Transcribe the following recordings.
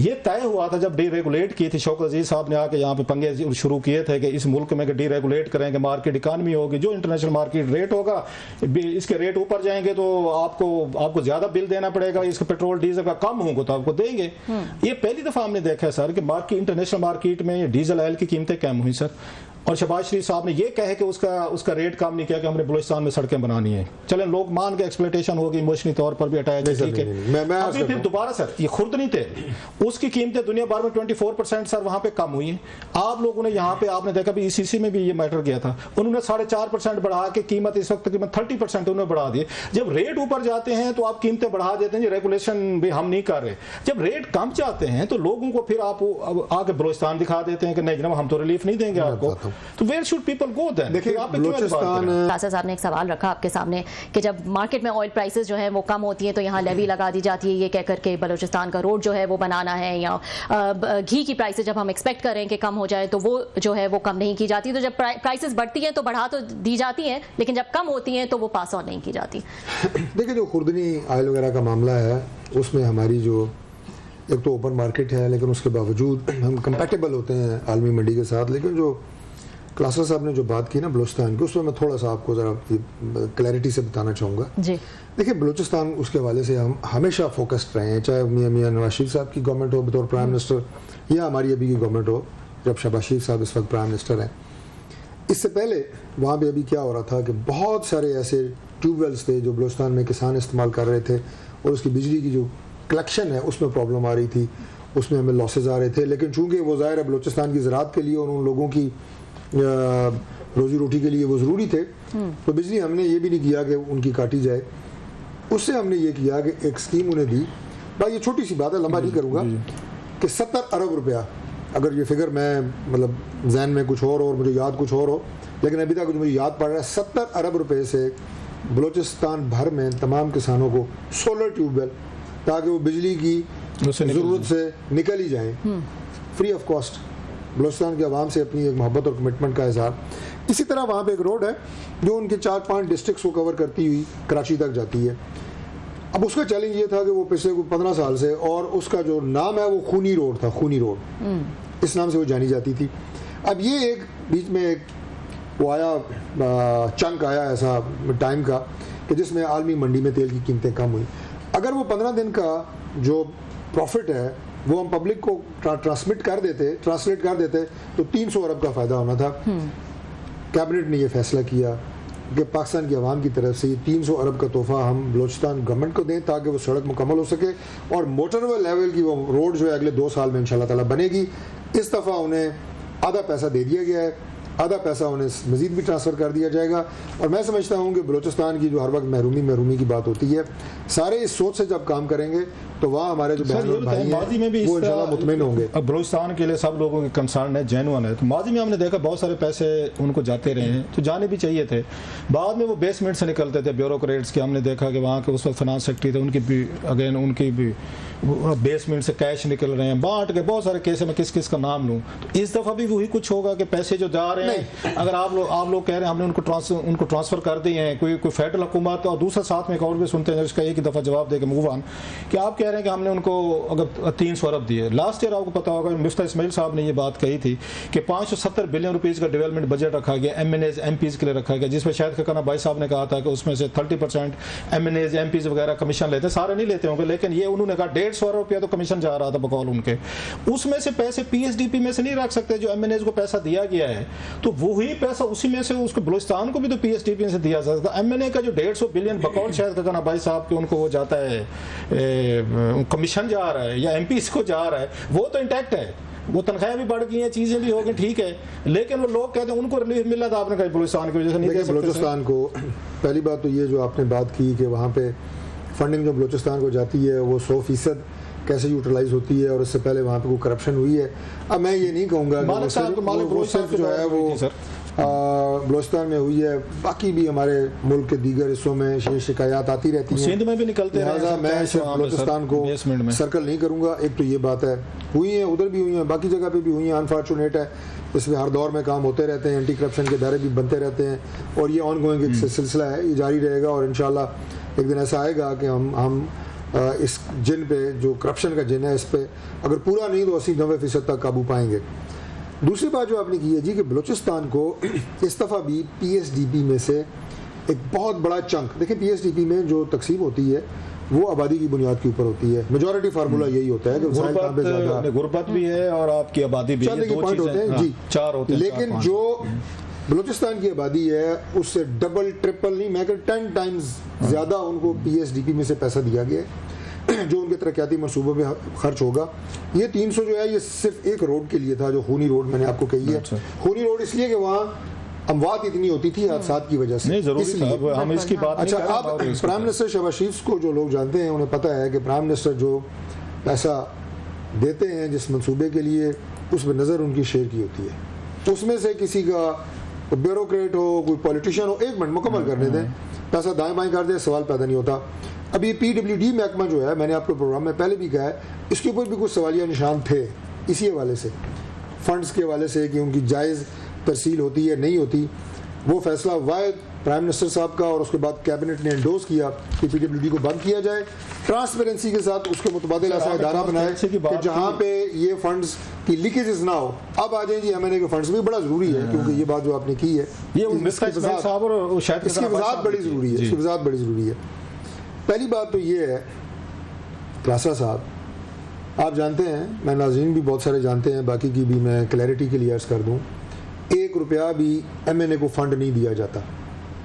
یہ طے ہوا تھا جب ڈی ریگولیٹ کی تھی، شوکت عزیز صاحب نے آ کے یہاں پہ پنگے شروع کیے تھے کہ اس ملک میں ڈی ریگولیٹ کریں گے، مارکیٹ اکانومی ہوگی، جو انٹرنیشنل مارکیٹ ریٹ ہوگا اس کے ریٹ اوپر جائیں گے تو آپ کو زیادہ بل دینا پڑے گا، اس کا پیٹرول ڈیزل کا کم ہوگا تو آپ کو دیں گے. یہ پہلی دفعہ ہم نے دیکھا ہے سر کہ انٹرنیشنل مارکیٹ میں ڈیزل آئل کی قیمتیں کم ہوئی سر. اور شہباز شریف صاحب نے یہ کہے کہ اس کا ریٹ کم نہیں کیا کہ ہم نے بلوچستان میں سڑکیں بنانی ہیں. چلیں لوگ مان کے ایکسپلوٹیشن ہوگی، ایموشنلی طور پر بھی اٹیک ہے، ٹھیک ہے. ابھی پھر دوبارہ سر یہ خوردنی تیل، اس کی قیمتیں دنیا بھر میں 24% سر وہاں پہ کم ہوئی ہیں. آپ لوگوں نے یہاں پہ آپ نے دیکھا بھی ECC میں بھی یہ میٹر کیا تھا، انہوں نے 4.5% بڑھا کے قیمت اس وقت تقریباً 30% انہوں نے بڑھا دی. جب ریٹ اوپر جاتے ہیں تو آپ قیمتیں بڑھا دیتے ہیں، یہ ریگولیشن بھی ہم نہیں کر رہے. جب ریٹ کم جاتے ہیں تو لوگوں کو پھر آپ آ کے بلوچستان دکھا دیتے ہیں کہ نہیں جناب ہم تو ریلیف نہیں دیں گے آپ کو. تو ویئر شوڈ پیپل گو دین؟ دیکھیں بلوچستان، ناصر صاحب نے ایک سوال رکھا آپ کے سامنے کہ جب مارکیٹ میں آئل پرائسز جو ہیں وہ کم ہوتی ہیں تو یہاں لیوی لگا دی جاتی ہے یہ کہہ کر کے بلوچستان کا روڈ جو ہے وہ بنانا ہے، یا گھی کی پرائسز جب ہم ایکسپیکٹ کریں کہ کم ہو جائے تو وہ جو ہے وہ کم نہیں کی جاتی. تو جب پرائسز بڑھتی ہیں تو بڑھا تو دی جاتی ہیں، لیکن جب کم ہوتی ہیں تو وہ پاس آن نہیں کی جاتی. دیکھیں جو خوردنی آئل وغیرہ کا معاملہ ہے اس میں ہماری جو ایک تو اوپن مارکیٹ ہے، لیکن اس کے باوجود ہم کمپیٹیبل ہوتے ہیں عالمی منڈی کے ساتھ. لیکن جو کلاسر صاحب نے جو بات کی نا بلوچستان کی، اس میں تھوڑا سا آپ کو ذرا کلیئرٹی سے بتانا چاہوں گا. جی دیکھیں بلوچستان اس کے حوالے سے ہم ہمیشہ فوکسڈ رہے ہیں، چاہے میاں نواز شریف صاحب کی گورنمنٹ ہو بطور پرائم منسٹر، یا ہماری ابھی کی گورنمنٹ ہو جب شہباز شریف صاحب اس وقت پرائم منسٹر ہیں. اس سے پہلے وہاں پہ ابھی کیا ہو رہا تھا کہ بہت سارے ایسے ٹیوب ویلز تھے جو بلوچستان میں کسان استعمال کر رہے تھے، اور اس کی بجلی کی جو کلیکشن ہے اس میں پرابلم آ رہی تھی، اس میں ہمیں لاسز آ رہے تھے. لیکن چونکہ وہ ظاہر ہے بلوچستان کی زراعت کے لیے اور ان لوگوں کی روزی روٹی کے لیے وہ ضروری تھے، تو بجلی ہم نے یہ بھی نہیں کیا کہ ان کی کاٹی جائے. اس سے ہم نے یہ کیا کہ ایک اسکیم انہیں دی. بھائی یہ چھوٹی سی بات ہے، لمبا نہیں کروں گا، کہ 70 ارب روپیہ، اگر یہ فگر میں مطلب ذہن میں کچھ اور مجھے یاد کچھ اور ہو، لیکن ابھی تک مجھے یاد پڑ رہا ہے 70 ارب روپے سے بلوچستان بھر میں تمام کسانوں کو سولر ٹیوب ویل، تاکہ وہ بجلی کی ضرورت سے نکل ہی جائیں فری آف کاسٹ. بلوچستان کے عوام سے اپنی ایک محبت اور کمٹمنٹ کا اظہار. اسی طرح وہاں پہ ایک روڈ ہے جو ان کے 4-5 ڈسٹرکٹس کو کور کرتی ہوئی کراچی تک جاتی ہے. اب اس کا چیلنج یہ تھا کہ وہ پچھلے 15 سال سے، اور اس کا جو نام ہے وہ خونی روڈ تھا، خونی روڈ اس نام سے وہ جانی جاتی تھی. اب یہ ایک بیچ میں ایک وہ آیا چنک آیا ایسا ٹائم کا کہ جس میں عالمی منڈی میں تیل کی قیمتیں کم ہوئی. اگر وہ 15 دن کا جو پروفٹ ہے وہ ہم پبلک کو ٹرانسلیٹ کر دیتے تو 300 ارب کا فائدہ ہونا تھا. کیبنٹ نے یہ فیصلہ کیا کہ پاکستان کی عوام کی طرف سے یہ 300 ارب کا تحفہ ہم بلوچستان گورنمنٹ کو دیں تاکہ وہ سڑک مکمل ہو سکے، اور موٹر وے لیول کی وہ روڈ جو ہے اگلے 2 سال میں انشاءاللہ تعالی بنے گی. اس دفعہ انہیں آدھا پیسہ دے دیا گیا ہے، آدھا پیسہ انہیں مزید بھی ٹرانسفر کر دیا جائے گا. اور میں سمجھتا ہوں کہ بلوچستان کی جو ہر وقت محرومی کی بات ہوتی ہے، سارے اس سوچ سے جب کام کریں گے تو وہاں ہمارے جو بہن اور بھائی ہیں وہ انشاءاللہ مطمئن ہوں گے. اب بلوچستان کے لیے سب لوگوں کے کنسرن ہے، جینوئن ہے. تو ماضی میں ہم نے دیکھا بہت سارے پیسے ان کو جاتے رہے ہیں، تو جانے بھی چاہیے تھے. بعد میں وہ بیسمنٹ سے نکلتے تھے بیوروکریٹس کے. ہم نے دیکھا کہ وہاں کے اس وقت فنانس سیکٹری تھے، ان کی بھی اگین ان کی بھی بیسمنٹ سے کیش نکل رہے ہیں بانٹ کے. بہت سارے کیس میں کس کا نام لوں. تو اس دفعہ بھی وہی کچھ ہوگا کہ پیسے جو جا رہے ہیں، اگر آپ لوگ کہہ رہے ہیں ہم نے ان کو ٹرانسفر کر دیے ہیں، کوئی فیڈرل حکومت، اور دوسرا ساتھ میں ایک اور بھی سنتے ہیں اس کا ایک ہی دفعہ جواب دے کے موو آن، کہ آپ کہہ رہے ہیں کہ ہم نے ان کو اگر 300 ارب دیے. لاسٹ ایئر آپ کو پتا ہوگا مفتاح اسماعیل صاحب نے یہ بات کہی تھی کہ 570 بلین روپیز کا ڈیولپمنٹ بجٹ رکھا گیا، MNAs MPs کے لیے رکھا گیا، جس میں شاید خکانہ بھائی صاحب نے کہا تھا کہ اس میں سے 30% MNAs MPs وغیرہ کمیشن لیتے ہیں. سارے نہیں لیتے ہوں گے، لیکن یہ انہوں نے کہا 150 ارب روپیہ تو کمیشن جا رہا تھا بقول ان کے. اس میں سے پیسے پی ایس ڈی پی میں سے نہیں رکھ سکتے جو ایم این ایز کو پیسہ دیا گیا ہے. تو وہی پیسہ اسی میں سے اس کو بلوچستان کو بھی تو پی ایس ڈی پی سے دیا جا سکتا. ایم این اے کا جو 150 بلین بقول شاید خکانہ بھائی صاحب کے ان کو وہ جاتا ہے کمیشن جا رہا ہے یا ایم پیز کو جا رہا ہے، وہ تو انٹیکٹ ہے. وہ تنخواہیں بھی بڑھ گئی ہیں، چیزیں بھی ہو گئی، ٹھیک ہے، لیکن وہ لوگ کہتے ہیں ان کو ریلیف ملا تھا. آپ نے کہا بلوچستان کی وجہ سے نہیں دے سکتے. بلوچستان کو پہلی بات تو یہ جو آپ نے بات کی کہ وہاں پہ فنڈنگ جو بلوچستان کو جاتی ہے وہ 100% کیسے یوٹیلائز ہوتی ہے، اور اس سے پہلے وہاں پہ کوئی کرپشن ہوئی ہے. اب میں یہ نہیں کہوں گا کہ صرف جو ہے وہ بلوچستان میں ہوئی ہے، باقی بھی ہمارے ملک کے دیگر حصوں میں شکایات آتی رہتی ہیں، سندھ میں بھی نکلتے ہیں. لہٰذا میں صرف بلوچستان کو سرکل نہیں کروں گا. ایک تو یہ بات ہے، ہوئی ہیں ادھر بھی ہوئی ہیں، باقی جگہ پہ بھی ہوئی ہیں. انفارچونیٹ ہے، اس میں ہر دور میں کام ہوتے رہتے ہیں، اینٹی کرپشن کے ادارے بھی بنتے رہتے ہیں، اور یہ آن گوئنگ ایک سلسلہ ہے، یہ جاری رہے گا. اور انشاءاللہ ایک دن ایسا آئے گا کہ ہم اس جن پہ جو کرپشن کا جن ہے اس پہ اگر پورا نہیں تو 80-90% تک قابو پائیں گے. دوسری بات جو آپ نے کی ہے جی کہ بلوچستان کو اس دفعہ بھی پی ایس ڈی پی میں سے ایک بہت بڑا چنک, دیکھیں پی ایس ڈی پی میں جو تقسیم ہوتی ہے وہ آبادی کی بنیاد کے اوپر ہوتی ہے, میجورٹی فارمولا یہی ہوتا ہے کہ وسائل کہاں پہ زیادہ, غربت بھی ہے اور آپ کی آبادی بھی ہے, دو پوائنٹ ہوتے ہیں جی, 4 ہوتے ہیں. لیکن جو بلوچستان کی آبادی ہے اس سے ڈبل ٹرپل نہیں میں کہ 10 ٹائمز زیادہ ان کو پی ایس ڈی پی میں سے پیسہ دیا گیا ہے جو ان کے ترقیاتی منصوبوں میں خرچ ہوگا. یہ 300 جو ہے یہ صرف ایک روڈ کے لیے تھا جو خونی روڈ میں نے آپ کو کہی ہے. خونی روڈ اس لیے کہ وہاں اموات اتنی ہوتی تھی حادثات کی وجہ سے, اس لیے ہم اس کی بات اچھا اب پرائم منسٹر شہباز شریف کو جو لوگ جانتے ہیں انہیں پتہ ہے کہ پرائم منسٹر جو پیسہ دیتے ہیں جس منصوبے کے لیے اس پہ نظر ان کی شیئر کی ہوتی ہے. اس میں سے کسی کا بیوروکریٹ ہو کوئی پولیٹیشین ہو, 1 منٹ مکمل کرنے دیں, پیسہ دائیں بائیں کر دیں, سوال پیدا نہیں ہوتا. اب یہ پی ڈبلیو ڈی محکمہ جو ہے میں نے آپ کو پروگرام میں پہلے بھی کہا ہے اس کے اوپر بھی کچھ سوالیہ نشان تھے اسی حوالے سے, فنڈز کے حوالے سے کہ ان کی جائز ترسیل ہوتی ہے نہیں ہوتی. وہ فیصلہ واحد پرائم منسٹر صاحب کا اور اس کے بعد کیبنٹ نے انڈوز کیا کہ پی ڈبلیو ڈی کو بند کیا جائے, ٹرانسپیرنسی کے ساتھ اس کو متبادل ایسا ادارہ بنائے کہ جہاں پہ یہ فنڈز کی لیکیجز نہ ہو. اب آ جائیں جی ایم این اے کے فنڈز بھی بڑا ضروری ہے کیونکہ یہ بات جو آپ نے کی ہے اس کی وضاحت بڑی ضروری ہے, اس کی وضاحت بڑی ضروری ہے. پہلی بات تو یہ ہے کلاسرا صاحب آپ جانتے ہیں, میں ناظرین بھی بہت سارے جانتے ہیں, باقی کی بھی میں کلیئرٹی کے لیے عرض کر دوں, 1 روپیہ بھی ایم این اے کو فنڈ نہیں دیا جاتا.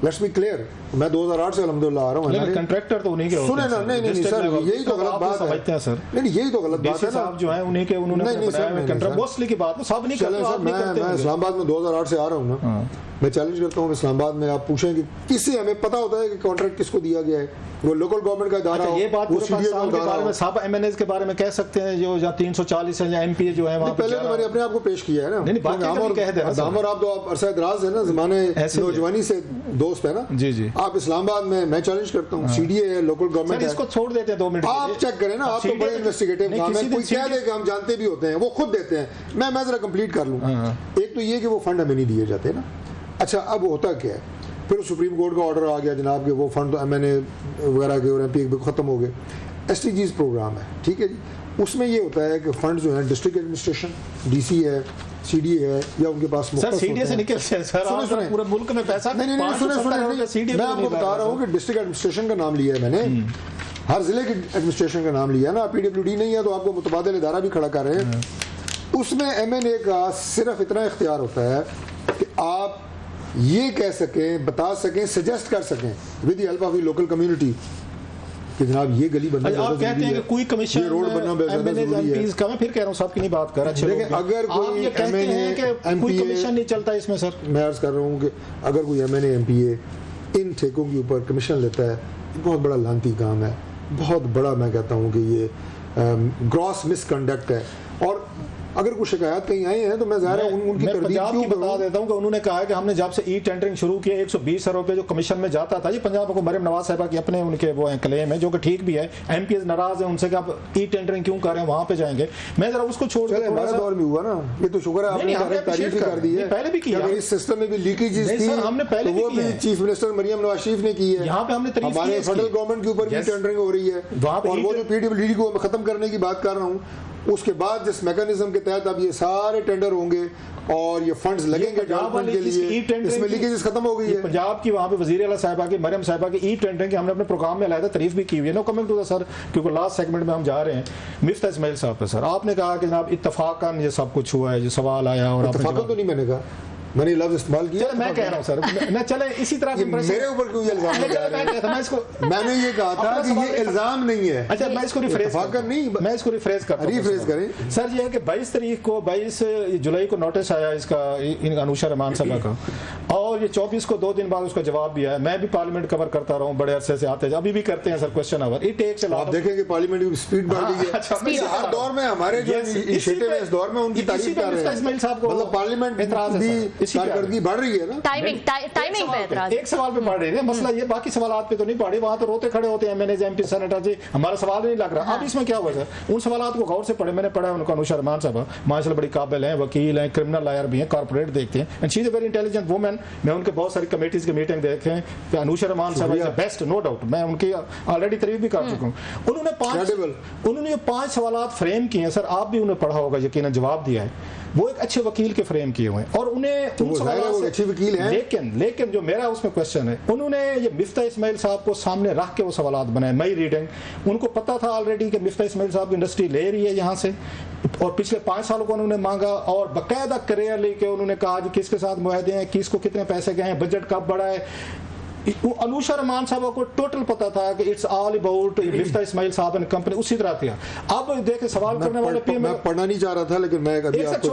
لیٹس بی کلیئر, میں 2008 سے الحمدللہ آ رہا ہوں, لیکن کنٹریکٹر تو انہیں کے ہوتے ہیں. سنیں نہیں سر, یہی تو غلط بات ہے سر, نہیں یہی تو غلط بات ہے نا, جو ہے انہیں کے انہوں نے بنایا کنٹریکٹ موسٹلی کی بات سب نہیں کرتے. میں اسلام آباد میں 2008 سے آ رہا ہوں نا, میں چیلنج کرتا ہوں کہ اسلام آباد میں آپ پوچھیں کہ کس سے ہمیں پتہ ہوتا ہے کہ کانٹریکٹ کس کو دیا گیا ہے, وہ لوکل گورنمنٹ کا ادارہ ہو, یہ بات کے بارے میں سب ایم این ایز کے بارے میں کہہ سکتے ہیں جو 340 ہیں یا ایم پی اے جو ہے وہاں پہلے تو میں نے اپنے آپ کو پیش کیا ہے نا, ہم اور آپ تو آپ عرصہ دراز ہے نا, زمانے نوجوانی سے دوست ہے نا جی جی. آپ اسلام آباد میں چیلنج کرتا ہوں, سی ڈی اے ہے, لوکل گورنمنٹ ہے, اس کو چھوڑ دیتے ہیں 2 منٹ, آپ چیک کریں نا, آپ تو بڑے انویسٹیگیٹو کام ہے, کوئی کہہ دے کہ ہم جانتے بھی ہوتے ہیں, وہ خود دیتے ہیں, میں ذرا کمپلیٹ کر لوں. ایک تو یہ کہ وہ فنڈ ہمیں نہیں دیے جاتے نا. اچھا اب ہوتا کیا ہے, پھر سپریم کورٹ کا آرڈر آ گیا جناب کہ وہ فنڈ تو ایم این اے وغیرہ کے اور ایم پی اے ختم ہو گئے. ایس ٹی جیز پروگرام ہے, ٹھیک ہے جی, اس میں یہ ہوتا ہے کہ فنڈ جو ہیں ڈسٹرکٹ ایڈمنسٹریشن, ڈی سی ہے, سی ڈی اے ہے, یا ان کے پاس سی ڈی اے سے نکلتے ہیں سر پورے ملک میں پیسہ. نہیں سنیں, میں آپ کو بتا رہا ہوں کہ ڈسٹرکٹ ایڈمنسٹریشن کا نام لیا ہے میں نے, ہر ضلع کی ایڈمنسٹریشن کا نام لیا ہے نا, پی ڈبلیو ڈی نہیں ہے تو آپ کو متبادل ادارہ بھی کھڑا کر رہے ہیں. اس میں ایم این اے کا صرف اتنا اختیار ہوتا ہے کہ آپ یہ کہہ سکیں, بتا سکیں, سجیسٹ کر سکیں with the help of the local community کہ جناب یہ گلی بننا زیادہ ضروری ہے, آپ کہتے ہیں کہ کوئی کمیشن یہ روڈ بننا زیادہ ضروری ہے. میں پھر کہہ رہا ہوں صاحب کی نہیں بات کر رہا, لیکن اگر کوئی ایم این اے کوئی کمیشن نہیں چلتا اس میں سر, میں عرض کر رہا ہوں کہ اگر کوئی M N A M P A ان ٹھیکوں کے اوپر کمیشن لیتا ہے, بہت بڑا لانتی کام ہے, بہت بڑا میں کہتا ہوں کہ یہ گراس مس کنڈکٹ ہے. اور اگر کوئی شکایات کہیں آئی ہیں تو میں ظاہر ہے ان کی تردید کیوں بتا دیتا ہوں کہ انہوں نے کہا ہے کہ ہم نے جب سے ای ٹینڈرنگ شروع کی 120 روپے جو کمیشن میں جاتا تھا, یہ پنجاب کو مریم نواز صاحبہ کی اپنے ان کے وہ ہیں کلیم ہے جو کہ ٹھیک بھی ہے, ایم پی ایز ناراض ہیں ان سے کہ آپ ای ٹینڈرنگ کیوں کر رہے ہیں, وہاں پہ جائیں گے. میں ذرا اس کو چھوڑ کے ہمارے دور میں ہوا نا, یہ تو شکر ہے آپ نے تعریف ہی کر دی ہے, پہلے بھی کیا, اس سسٹم میں بھی لیکیجز تھی, ہم نے پہلے وہ بھی چیف منسٹر مریم نواز شریف نے کی ہے, یہاں پہ ہم نے ہمارے فیڈرل گورنمنٹ کے اوپر بھی ٹینڈرنگ ہو رہی ہے, اور وہ جو پی ڈبلیو ڈی کو ختم کرنے کی بات کر رہا ہوں, اس کے بعد جس میکانزم کے تحت اب یہ سارے ٹینڈر ہوں گے اور یہ فنڈز لگیں گے ڈیولپمنٹ کے لیے, اس میں لیکیجز ختم ہو گئی ہے. پنجاب کی وہاں پہ وزیر اعلیٰ صاحبہ کی مریم صاحبہ کی ای ٹینڈرنگ کی ہم نے اپنے پروگرام میں علیحدہ تعریف بھی کی ہوئی ہے. نو کمنٹ ٹو دا سر, کیونکہ لاسٹ سیگمنٹ میں ہم جا رہے ہیں مفتاح اسماعیل صاحب پہ. سر آپ نے کہا کہ جناب اتفاقاً یہ سب کچھ ہوا ہے, جو سوال آیا, اور اتفاقاً تو نہیں میں نے کہا, میں نے لفظ استعمال کیا, میں کہہ رہا ہوں سر, نہ چلے اسی طرح میرے اوپر کوئی الزام نہیں, میں نے یہ کہا تھا کہ یہ الزام نہیں ہے. اچھا میں اس کو ریفریز کرتا ہوں سر, یہ ہے کہ 22 جولائی کو نوٹس آیا اس کا انوشا رحمان صاحبہ کا, اور یہ 24 کو 2 دن بعد اس کا جواب بھی آیا. میں بھی پارلیمنٹ کور کرتا رہا ہوں بڑے عرصے سے, آتے ابھی بھی کرتے ہیں سر کوشچن آور. آپ دیکھیں کہ پارلیمنٹ کی اسپیڈ بڑھ گئی ہے ہر دور میں, ہمارے جو انیشیٹو ہے اس دور میں ان کی تعریف کر رہے ہیں, مطلب پارلیمنٹ بھی کارکردگی بڑھ رہی ہے نا. ٹائمنگ پہ اعتراض. ایک سوال پہ پڑھ رہے ہیں مسئلہ یہ, باقی سوالات پہ تو نہیں پڑھے, وہاں تو روتے کھڑے ہوتے ہیں MNAs MP سینیٹر جی ہمارا سوال نہیں لگ رہا. اب اس میں کیا ہوا سر, ان سوالات کو غور سے پڑھے, میں نے پڑھا ان کو. انوشا رحمان صاحب ماشاء اللہ بڑی قابل ہیں, وکیل ہیں, کرمنل لائر بھی ہیں, کارپوریٹ دیکھتے ہیں, and she is a very intelligent woman. میں ان کے بہت ساری کمیٹیز کی میٹنگ دیکھے ہیں کہ انوشا رحمان صاحب از بیسٹ, نو ڈاؤٹ, میں ان کی آلریڈی تعریف بھی کر چکا ہوں. انہوں نے 5 سوالات فریم کیے ہیں سر, آپ بھی انہیں پڑھا ہوگا یقیناً, جواب دیا ہے. وہ ایک اچھے وکیل کے فریم کیے ہوئے ہیں اور انہیں ان سوالات سے, لیکن جو میرا اس میں کوشچن ہے, انہوں نے یہ مفتاح اسماعیل صاحب کو سامنے رکھ کے وہ سوالات بنائے. مئی ریڈنگ ان کو پتا تھا آلریڈی کہ مفتاح اسماعیل صاحب انڈسٹری لے رہی ہے یہاں سے, اور پچھلے 5 سالوں کو انہوں نے مانگا, اور باقاعدہ کلیئرلی کہ انہوں نے کہا کہ کس کے ساتھ معاہدے ہیں, کس کو کتنے پیسے گئے ہیں, بجٹ کب بڑھا ہے. انوشا رحمان صاحب کو ٹوٹل پتا تھا کہ اٹس آل اباؤٹ مفتاح اسماعیل صاحب اینڈ کمپنی, اسی طرح تھا. اب دیکھیں سوال کرنے والے پی ایم, میں پڑھنا نہیں چاہ رہا تھا لیکن میں ابھی آپ کو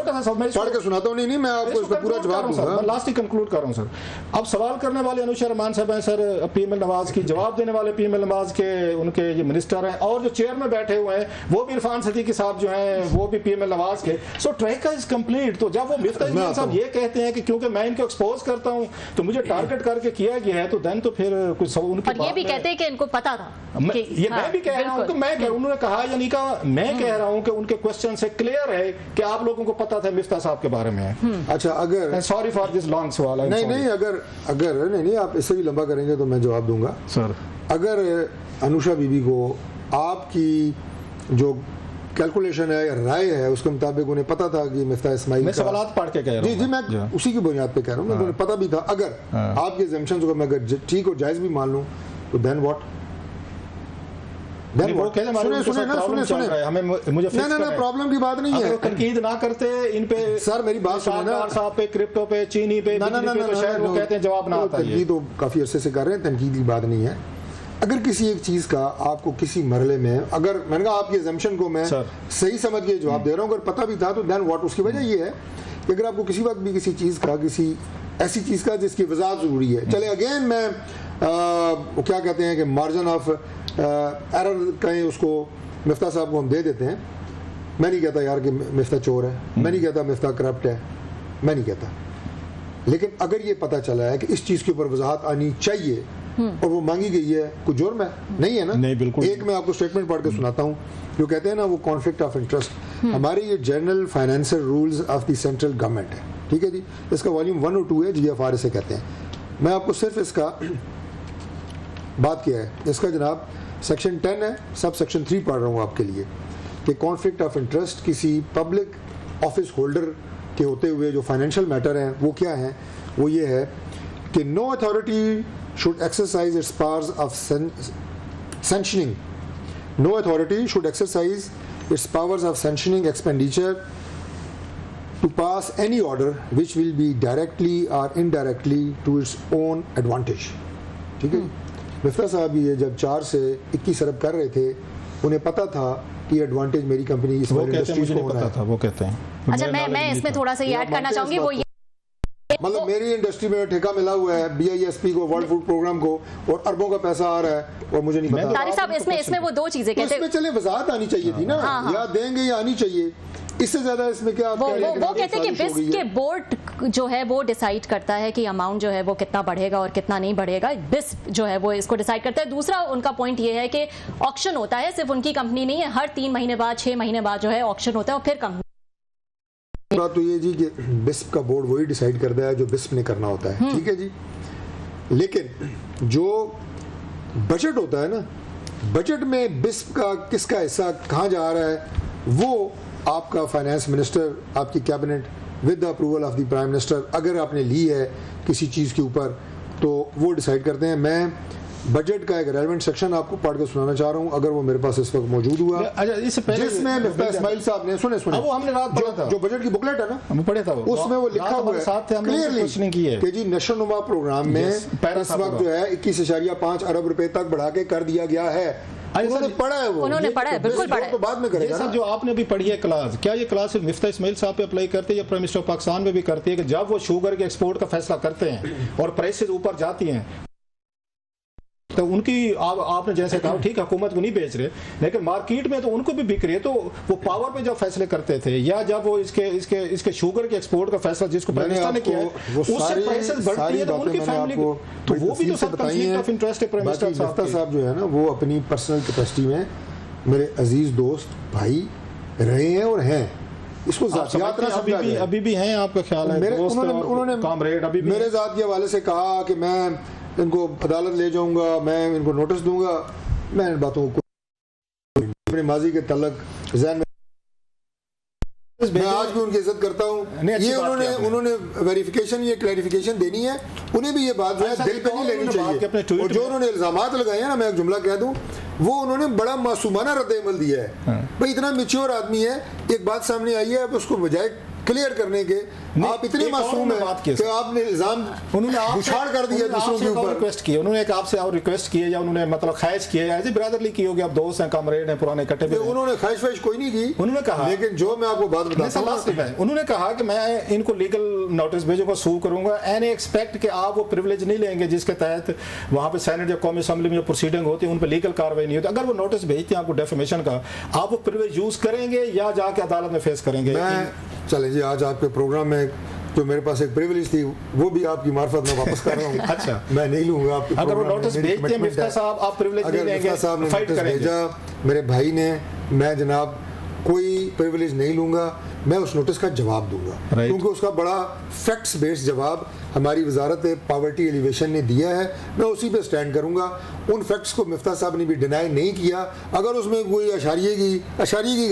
پڑھ کے سناتا ہوں. نہیں میں آپ کو اس کا پورا جواب دوں گا, لاسٹ ہی کنکلوڈ کر رہا ہوں سر. اب سوال کرنے والے انوشا رحمان صاحب ہیں سر, پی ایم ایل نواز کی, جواب دینے والے پی ایم ایل نواز کے ان کے یہ منسٹر ہیں, اور جو چیئر میں بیٹھے ہوئے ہیں وہ بھی عرفان صدیقی صاحب جو ہیں وہ بھی پی ایم ایل نواز کے. سو ٹریک از کمپلیٹ. تو جب وہ مفتاح اسماعیل صاحب یہ کہتے ہیں کہ کیونکہ میں ان کو ایکسپوز کرتا ہوں تو مجھے ٹارگٹ کر کے کیا گیا ہے, تو دین تو پھر اور یہ بھی کہتے ہیں کہ ان کو پتا تھا. یہ میں بھی کہہ رہا ہوں کہ انہوں نے کہا یا نہیں کہا, میں کہہ رہا ہوں کہ ان کے کوسچن سے کلیئر ہے کہ آپ لوگوں کو پتا تھا مفتاح صاحب کے بارے میں. اچھا اگر سوری فار دس لانگ سوال. نہیں اگر نہیں آپ اس سے بھی لمبا کریں گے تو میں جواب دوں گا سر. اگر انوشا بی بی کو آپ کی جو کیلکولیشن ہے یا رائے ہے اس کے مطابق انہیں پتا تھا کہ مفتاح اسماعیل, میں سوالات پڑھ کے کہہ رہا ہوں, جی میں اسی کی بنیاد پہ کہہ رہا ہوں, انہیں پتا بھی تھا. اگر آپ کے ایگزمپشنز کو میں اگر ٹھیک اور جائز بھی مان لوں تو دین واٹ, پرابلم کی بات نہیں ہے. تنقید نہ کرتے ان پہ, سر میری بات سنیں نا, صاحب پہ, کرپٹو پہ, چینی پہ, وہ کہتے ہیں جواب نہ آتا. تنقید تو کافی عرصے سے کر رہے ہیں, تنقید کی بات نہیں ہے. اگر کسی ایک چیز کا آپ کو کسی مرحلے میں, اگر میں نے کہا آپ کی ایگزمپشن کو میں صحیح سمجھ کے جواب دے رہا ہوں, اگر پتہ بھی تھا تو دین واٹ. اس کی وجہ یہ ہے کہ اگر آپ کو کسی وقت بھی کسی چیز کا, کسی ایسی چیز کا جس کی وضاحت ضروری ہے, چلے اگین میں کیا کہتے ہیں کہ مارجن آف ایرر کہیں اس کو مفتاح صاحب کو ہم دے دیتے ہیں. میں نہیں کہتا یار کہ مفتاح چور ہے, میں نہیں کہتا مفتاح کرپٹ ہے, میں نہیں کہتا, لیکن اگر یہ پتہ چلا ہے کہ اس چیز کے اوپر وضاحت آنی چاہیے اور وہ مانگی گئی ہے, کوئی جرم ہے نہیں ہے نا. نہیں بالکل. ایک میں آپ کو اسٹیٹمنٹ پڑھ کے سناتا ہوں جو کہتے ہیں نا وہ کانفلکٹ آف انٹرسٹ, ہمارے یہ general financial rules of the central government ہے, ٹھیک ہے جی, اس کا والیوم 1 اور 2 ہے, GFR سے کہتے ہیں. میں آپ کو صرف اس کا بات کیا ہے, اس کا جناب سیکشن 10 ہے, سب سیکشن 3 پڑھ رہا ہوں آپ کے لیے, کہ کانفلکٹ آف انٹرسٹ کسی پبلک آفس ہولڈر کے ہوتے ہوئے جو فائنینشیل میٹر ہیں وہ کیا ہیں, وہ یہ ہے کہ no authority should exercise its powers of sanctioning. No authority should exercise its powers of sanctioning expenditure to pass any order which will be directly or indirectly to its own advantage. ٹھیک ہے. مفتاح صاحب یہ جب 4 سے 21 ارب کر رہے تھے, انہیں پتا تھا کہ ایڈوانٹیج میری کمپنی اس انڈسٹریز کو ہونا ہے. وہ کہتے ہیں. اچھا میں اس میں تھوڑا سا یہ ایڈ کرنا چاہوں گی, وہ مطلب میری انڈسٹری میں ٹھیکہ ملا ہوا ہے BISP کو, ورلڈ فوڈ پروگرام کو, اور اربوں کا پیسہ آ رہا ہے اور مجھے نہیں پتا. طارق صاحب اس میں وہ 2 چیزیں کہتے ہیں, اس میں چلے وضاحت آنی چاہیے تھی نا, یا دیں گے یا آنی چاہیے, اس سے زیادہ اس میں کیا. وہ کہتے ہیں کہ بسپ کے بورڈ جو ہے وہ ڈیسائیڈ کرتا ہے کہ اماؤنٹ جو ہے وہ کتنا بڑھے گا اور کتنا نہیں بڑھے گا, بسپ جو ہے وہ اس کو ڈیسائیڈ کرتا ہے. دوسرا ان کا پوائنٹ یہ ہے کہ آکشن ہوتا ہے, صرف ان کی کمپنی نہیں ہے, ہر 3 مہینے بعد 6 مہینے بعد جو ہے آکشن ہوتا ہے, اور پھر کمپنی. بات تو یہ جی کہ بسپ کا بورڈ وہی ڈیسائیڈ کرتا ہے جو بسپ نے کرنا ہوتا ہے, ٹھیک ہے جی, لیکن جو بجٹ ہوتا ہے نا, بجٹ میں بسپ کا کس کا حصہ کہاں جا رہا ہے, وہ آپ کا فائنانس منسٹر, آپ کی cabinet with the approval of the prime minister, اگر آپ نے لی ہے کسی چیز کے اوپر تو وہ ڈیسائیڈ کرتے ہیں. میں بجٹ کا ایک ریلیونٹ سیکشن آپ کو پڑھ کے سنانا چاہ رہا ہوں, اگر وہ میرے پاس اس وقت موجود ہوا, جس میں مفتاح اسماعیل صاحب نے سنے جو بجٹ کی بکلیٹ ہے نا, اس میں وہ لکھا ہوا ہے کلیئرلی کہ جی نشو نما پروگرام میں اس وقت جو ہے 21.5 ارب روپے تک بڑھا کے کر دیا گیا ہے. انہوں نے پڑھا ہے, بالکل پڑھا ہے. تو بعد میں کرے گا جو آپ نے بھی پڑھی ہے کلاس, کیا یہ کلاس صرف مفتاح اسماعیل صاحب پہ اپلائی کرتے ہیں یا پرائم منسٹر آف پاکستان میں بھی کرتی ہے کہ جب وہ شوگر کے ایکسپورٹ کا فیصلہ کرتے ہیں اور پرائسز اوپر جاتی ہیں تو ان کی آپ نے جیسے کہا ٹھیک حکومت کو نہیں بیچ رہے لیکن مارکیٹ میں تو ان کو بھی بک رہی ہے. تو وہ پاور پہ جب فیصلے کرتے تھے یا جب وہ اس کے شوگر کے ایکسپورٹ کا فیصلہ جس کو پاکستان نے کیا ہے اس سے پرائسز بڑھتی ہیں تو ان کی فیملی کو تو وہ بھی تو سب کنفلکٹ آف انٹرسٹ ہے. پرائم منسٹر صاحب جو ہے نا وہ اپنی پرسنل کیپیسٹی میں میرے عزیز دوست بھائی رہے ہیں اور ہیں, اس کو ذاتیات نہ سمجھا جائے. ابھی بھی ہیں آپ کا خیال ہے انہوں نے کامریڈ ابھی میرے ذات کے حوالے سے کہا کہ میں ان کو عدالت لے جاؤں گا, میں ان کو نوٹس دوں گا. میں ان باتوں کو اپنے ماضی کے تعلق ذہن میں آج بھی ان کی عزت کرتا ہوں. یہ انہوں نے ویریفیکیشن یہ کلیریفیکیشن دینی ہے, انہیں بھی یہ بات جو ہے دل پہ نہیں لینی چاہیے. اور جو انہوں نے الزامات لگائے ہیں نا, میں ایک جملہ کہہ دوں, وہ انہوں نے بڑا معصومانہ رد عمل دیا ہے. بھائی اتنا میچور آدمی ہے, ایک بات سامنے آئی ہے, اب اس کو بجائے کلیئر کرنے کے آپ اتنے معصوم ہیں کہ آپ نے الزام بچھاڑ کر دیا دوسروں کے اوپر. ریکویسٹ کی انہوں نے آپ سے اور ریکویسٹ کی یا انہوں نے مطلب خواہش کی ہے برادرلی کی ہوگی, آپ دوست ہیں کامریڈ ہیں پرانے کٹے ہوئے. انہوں نے خواہش وائش کوئی نہیں کی, انہوں نے کہا لیکن جو میں آپ کو بات بتاتا ہوں انہوں نے کہا کہ میں ان کو لیگل نوٹس بھیجوں گا, سو کروں گا, اینڈ ایکسپیکٹ کہ آپ وہ پریویلیج نہیں لیں گے جس کے تحت وہاں پہ سینٹ یا قومی اسمبلی میں جو پروسیڈنگ ہوتی ہے ان پہ لیگل کاروائی نہیں ہوتی. اگر وہ نوٹس بھیجتے ہیں آپ کو ڈیفیمیشن کا, آپ وہ پریویلیج یوز کریں گے یا جا کے عدالت میں فیس کریں گے؟ چلیں جی, آج آپ کے پروگرام میں جو میرے پاس ایک پریویلیج تھی وہ بھی آپ کی معرفت میں واپس کر رہا ہوں. اچھا, میں نہیں لوں گا آپ کے اگر وہ نوٹس بھیجتے ہیں مفتاح صاحب, آپ پریویلیج نہیں لیں گے, صاحب نے نوٹس بھیجا میرے بھائی نے, میں جناب کوئی پریویلیج نہیں لوں گا, میں اس نوٹس کا جواب دوں گا کیونکہ اس کا بڑا فیکٹس بیسڈ جواب ہماری وزارت پاورٹی ایلیویشن نے دیا ہے. میں اسی پہ سٹینڈ کروں گا. ان فیکٹس کو مفتاح صاحب نے بھی ڈینائی نہیں کیا. اگر اس میں کوئی اشاریے کی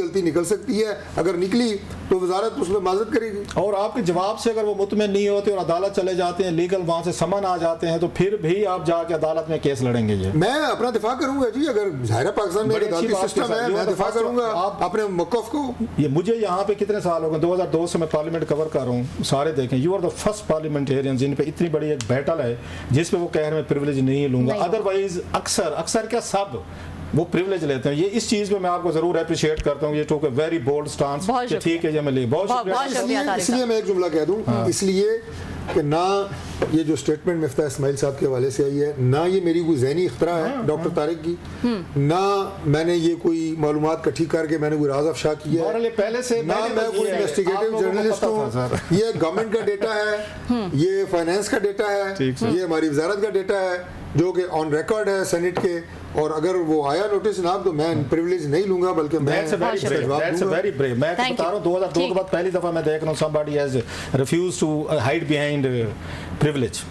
غلطی نکل سکتی ہے, اگر نکلی تو وزارت اس میں معذرت کرے گی. اور آپ کے جواب سے اگر وہ مطمئن نہیں ہوتے اور عدالت چلے جاتے ہیں, لیگل وہاں سے سمن آ جاتے ہیں, تو پھر بھی آپ جا کے عدالت میں کیس لڑیں گے؟ یہ میں اپنا دفاع کروں گا جی. اگر ظاہر پاکستان میں عدالتی سسٹم ہے, میں دفاع کروں گا اپنے موقف کو. یہ مجھے یہاں پہ کتنے سال ہو گئے, 2002 سے میں پارلیمنٹ کور کر رہا ہوں, سارے دیکھیں. You are the first parliamentarian جن پہ اتنی بڑی ایک بیٹل ہے جس پہ وہ کہہ رہے ہیں میں پریویلیج نہیں لوں گا. ادروائز اکثر کیا سب وہ پریویلیج لیتے ہیں. یہ اس چیز میں آپ کو ضرور اپریشیٹ کرتا ہوں. یہ ٹوک اے ویری بولڈ سٹانس کہ ٹھیک ہے, یہ میں لے. بہت شکریہ. اس لیے میں ایک جملہ کہہ دوں, اس لیے کہ نہ یہ جو سٹیٹمنٹ مفتاح اسماعیل صاحب کے حوالے سے آئی ہے, نہ یہ میری کوئی ذہنی اختراع ہے ڈاکٹر طارق کی, نہ میں نے یہ کوئی معلومات کٹھی کر کے میں نے کوئی راز افشا کیا ہے, نہ میں کوئی انویسٹیگیٹو جرنلسٹ ہوں. یہ گورنمنٹ کا ڈیٹا ہے, یہ فائنانس کا ڈیٹا ہے, یہ ہماری وزارت کا ڈیٹا ہے جو کہ آن ریکارڈ ہے سینٹ کے. اور اگر وہ آیا نوٹس جناب تو میں پریویلیج نہیں لوں گا بلکہ میں ویری بریو. میں بتا رہا ہوں 2002 کے بعد پہلی دفعہ میں دیکھ رہا ہوں somebody has refused to hide behind privilege.